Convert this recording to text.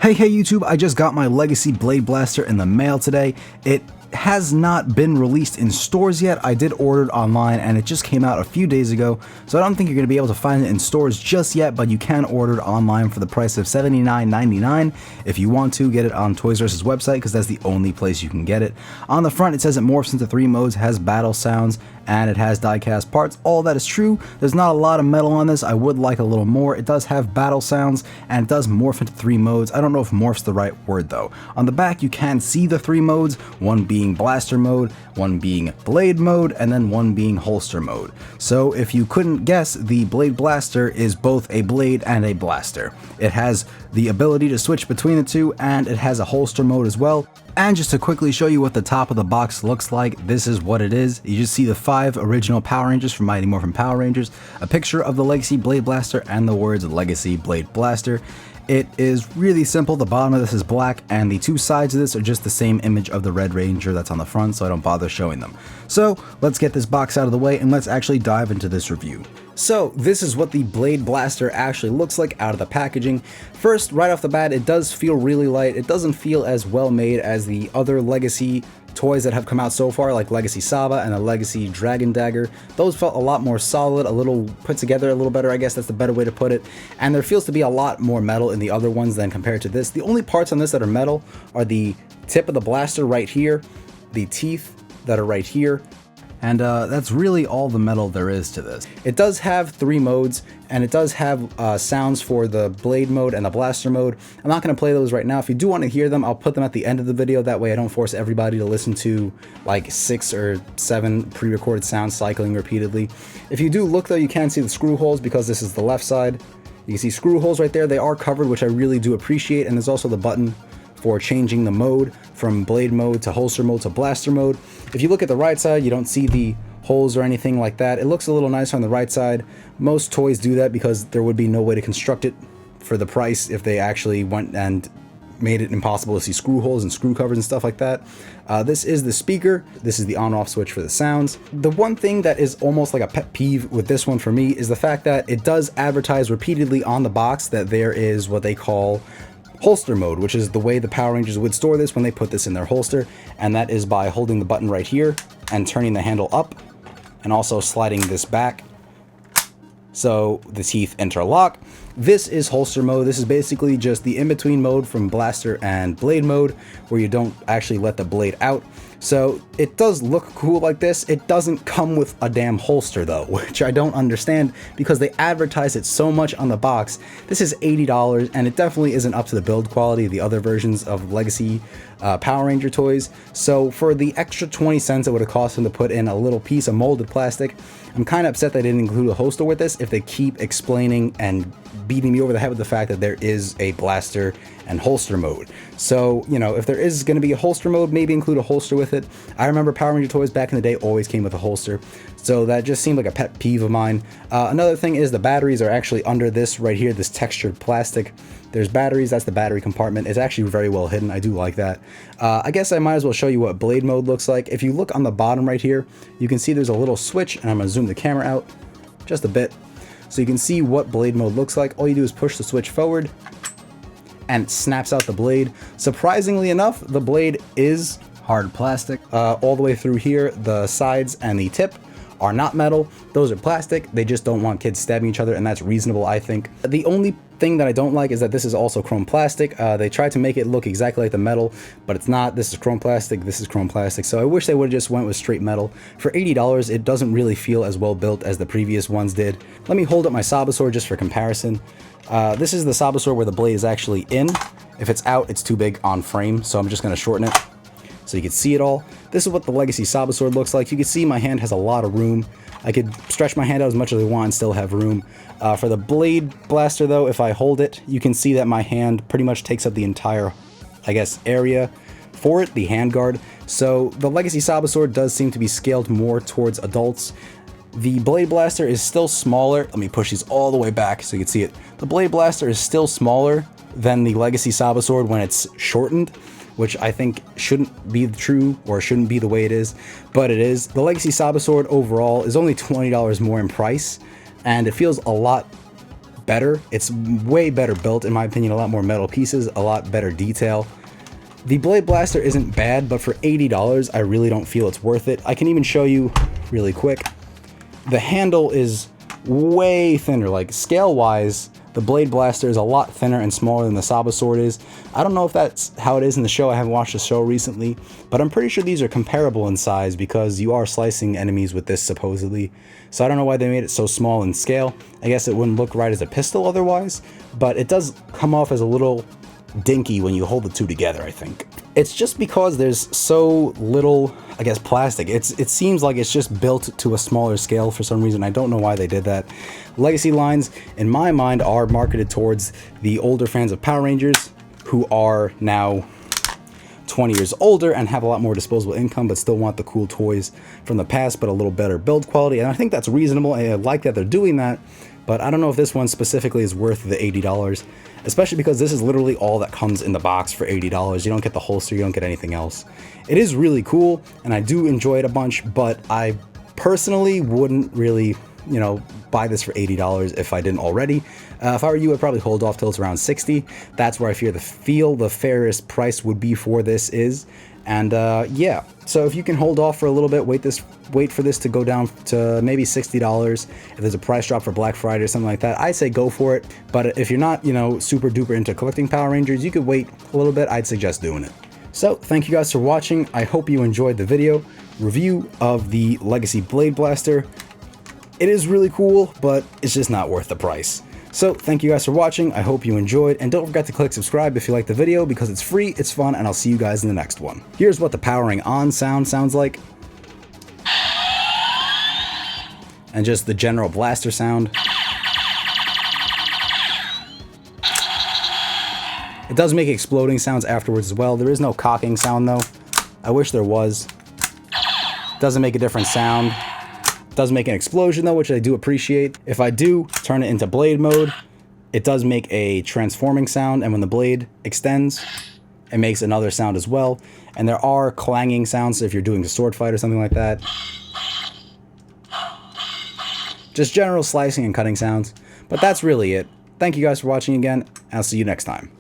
Hey YouTube, I just got my Legacy Blade Blaster in the mail today. It has not been released in stores yet. I did order it online and it just came out a few days ago, so I don't think you're going to be able to find it in stores just yet, but you can order it online for the price of $79.99 if you want to get it on Toys R Us website, because that's the only place you can get it. On the front it says it morphs into 3 modes, has battle sounds, and it has die-cast parts. All that is true. There's not a lot of metal on this. I would like a little more. It does have battle sounds and it does morph into 3 modes. I don't know if morph's the right word though. On the back you can see the 3 modes, one being blaster mode, one being blade mode, and then one being holster mode. So if you couldn't guess, the Blade Blaster is both a blade and a blaster. It has the ability to switch between the two, and it has a holster mode as well. And just to quickly show you what the top of the box looks like, this is what it is. You just see the 5 original Power Rangers from Mighty Morphin Power Rangers, a picture of the Legacy Blade Blaster, and the words Legacy Blade Blaster. It is really simple. The bottom of this is black, and the 2 sides of this are just the same image of the Red Ranger that's on the front, so I don't bother showing them. So let's get this box out of the way and let's actually dive into this review. So this is what the Blade Blaster actually looks like out of the packaging. First, right off the bat, it does feel really light. It doesn't feel as well made as the other Legacy toys that have come out so far, like Legacy Saba and the Legacy Dragon Dagger. Those felt a lot more solid, a little put together a little better, I guess that's the better way to put it. And there feels to be a lot more metal in the other ones than compared to this. The only parts on this that are metal are the tip of the blaster right here, the teeth that are right here, and that's really all the metal there is to this. It does have 3 modes, and it does have sounds for the blade mode and the blaster mode. I'm not going to play those right now. If you do want to hear them, I'll put them at the end of the video. That way I don't force everybody to listen to like 6 or 7 pre-recorded sounds cycling repeatedly. If you do look though, you can see the screw holes because this is the left side. You can see screw holes right there. They are covered, which I really do appreciate, and there's also the button for changing the mode from blade mode to holster mode to blaster mode. If you look at the right side, you don't see the holes or anything like that. It looks a little nicer on the right side. Most toys do that because there would be no way to construct it for the price if they actually went and made it impossible to see screw holes and screw covers and stuff like that. This is the speaker. This is the on-off switch for the sounds. The one thing that is almost like a pet peeve with this one for me is the fact that it does advertise repeatedly on the box that there is what they call holster mode, which is the way the Power Rangers would store this when they put this in their holster, and that is by holding the button right here and turning the handle up and also sliding this back so the teeth interlock. This is holster mode. This is basically just the in-between mode from blaster and blade mode, where you don't actually let the blade out. So it does look cool like this. It doesn't come with a damn holster though, which I don't understand because they advertise it so much on the box. This is $80 and it definitely isn't up to the build quality of the other versions of Legacy Power Ranger toys. So for the extra 20 cents it would have cost them to put in a little piece of molded plastic, I'm kind of upset they didn't include a holster with this if they keep explaining and beating me over the head with the fact that there is a blaster and holster mode. So, you know, if there is going to be a holster mode, maybe include a holster with it. I remember Power Ranger toys back in the day always came with a holster, so that just seemed like a pet peeve of mine. Another thing is the batteries are actually under this right here, this textured plastic. There's batteries, that's the battery compartment. It's actually very well hidden. I do like that. I guess I might as well show you what blade mode looks like. If you look on the bottom right here, you can see there's a little switch, and I'm going to zoom the camera out just a bit so you can see what blade mode looks like. All you do is push the switch forward and it snaps out the blade. Surprisingly enough, the blade is hard plastic. All the way through here, the sides and the tip are not metal. Those are plastic. They just don't want kids stabbing each other, and that's reasonable, I think. The only thing that I don't like is that this is also chrome plastic. They tried to make it look exactly like the metal, but it's not. This is chrome plastic, this is chrome plastic, so I wish they would have just went with straight metal. For $80, it doesn't really feel as well built as the previous ones did. Let me hold up my Sabasaur just for comparison. This is the Sabasaur where the blade is actually in. If it's out, it's too big on frame, so I'm just going to shorten it so you can see it all. This is what the Legacy Sabasaur looks like. You can see my hand has a lot of room. I could stretch my hand out as much as I want and still have room. For the Blade Blaster though, if I hold it, you can see that my hand pretty much takes up the entire, I guess, area for it, the handguard. So the Legacy Sabasaur does seem to be scaled more towards adults. The Blade Blaster is still smaller. Let me push these all the way back so you can see it. The Blade Blaster is still smaller than the Legacy Sabasaur when it's shortened, which I think shouldn't be true or shouldn't be the way it is, but it is. The Legacy Sabasaur overall is only $20 more in price, and it feels a lot better. It's way better built, in my opinion, a lot more metal pieces, a lot better detail. The Blade Blaster isn't bad, but for $80, I really don't feel it's worth it. I can even show you really quick. The handle is way thinner, like scale-wise, the Blade Blaster is a lot thinner and smaller than the Saba Sword is. I don't know if that's how it is in the show. I haven't watched the show recently, but I'm pretty sure these are comparable in size because you are slicing enemies with this supposedly. So I don't know why they made it so small in scale. I guess it wouldn't look right as a pistol otherwise, but it does come off as a little dinky when you hold the two together, I think. It's just because there's so little, I guess, plastic. It seems like it's just built to a smaller scale for some reason. I don't know why they did that. Legacy lines, in my mind, are marketed towards the older fans of Power Rangers who are now 20 years older and have a lot more disposable income but still want the cool toys from the past but a little better build quality. And I think that's reasonable. I like that they're doing that, but I don't know if this one specifically is worth the $80, especially because this is literally all that comes in the box for $80. You don't get the holster, you don't get anything else. It is really cool, and I do enjoy it a bunch, but I personally wouldn't really, you know, buy this for $80 if I didn't already. If I were you, I'd probably hold off till it's around $60. That's where I feel the fairest price would be for this is. And yeah, so if you can hold off for a little bit, wait for this to go down to maybe $60. If there's a price drop for Black Friday or something like that, I'd say go for it. But if you're not, you know, super duper into collecting Power Rangers, you could wait a little bit. I'd suggest doing it. So thank you guys for watching. I hope you enjoyed the video review of the Legacy Blade Blaster. It is really cool, but it's just not worth the price. So thank you guys for watching. I hope you enjoyed, and don't forget to click subscribe if you liked the video because it's free, it's fun, and I'll see you guys in the next one. Here's what the powering on sound sounds like. And just the general blaster sound. It does make exploding sounds afterwards as well. There is no cocking sound though. I wish there was. Doesn't make a different sound. Does make an explosion though, which I do appreciate. If I do turn it into blade mode, it does make a transforming sound, and when the blade extends, it makes another sound as well. And there are clanging sounds if you're doing a sword fight or something like that. Just general slicing and cutting sounds. But that's really it. Thank you guys for watching again. I'll see you next time.